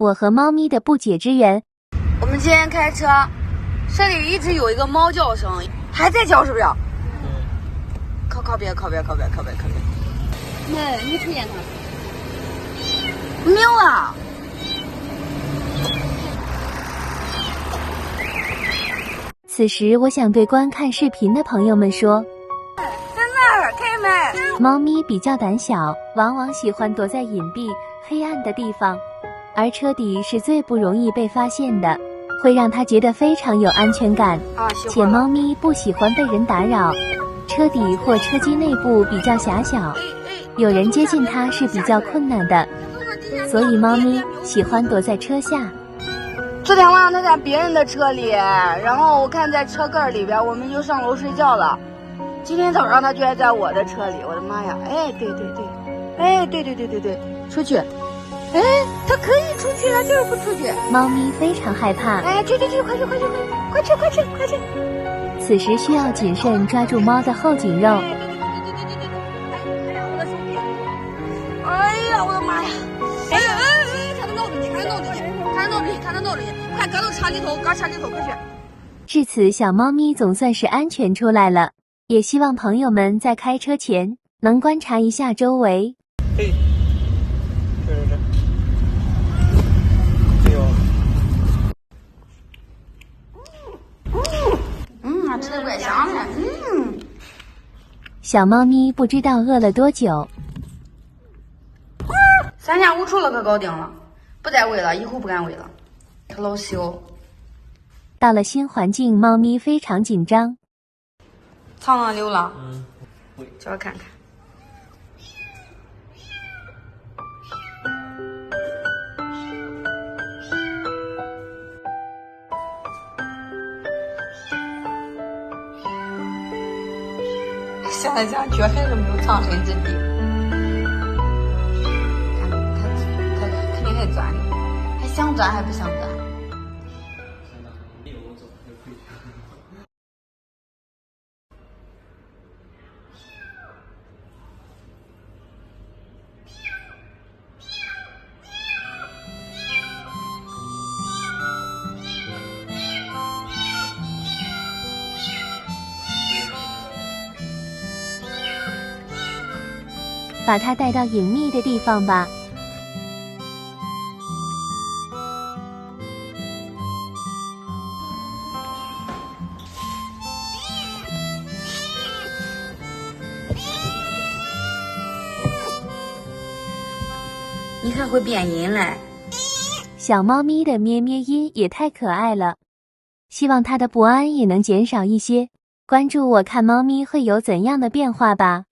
我和猫咪的不解之缘。我们今天开车，这里一直有一个猫叫声，还在叫是不是？靠边。妹，你瞅见它？没有啊。此时，我想对观看视频的朋友们说，在那儿，开门。猫咪比较胆小，往往喜欢躲在隐蔽、黑暗的地方，而车底是最不容易被发现的，会让它觉得非常有安全感。且猫咪不喜欢被人打扰，车底或车机内部比较狭小，有人接近它是比较困难的，所以猫咪喜欢躲在车下。昨天晚上它在别人的车里，然后我看在车盖里边，我们就上楼睡觉了。今天早上它居然在我的车里，我的妈呀！哎，对，出去。哎，它可以出去，它就是不出去。猫咪非常害怕。哎，去，快去！此时需要谨慎抓住猫的后颈肉。哎呀，我的妈呀！哎，看它闹着呢，快搁到车里头，快去！至此，小猫咪总算是安全出来了。也希望朋友们在开车前能观察一下周围。嘿，这。哎呦。吃的怪香的。小猫咪不知道饿了多久。3天5处了，可搞定了，不再喂了，以后不敢喂了，它老小。到了新环境，猫咪非常紧张。藏哪溜了？叫我看看。现在家脚还是没有藏身之地。看，它肯定还钻呢，还想钻还不想钻。把它带到隐秘的地方吧。你还会变音嘞？小猫咪的咩咩音也太可爱了，希望它的不安也能减少一些。关注我看猫咪会有怎样的变化吧。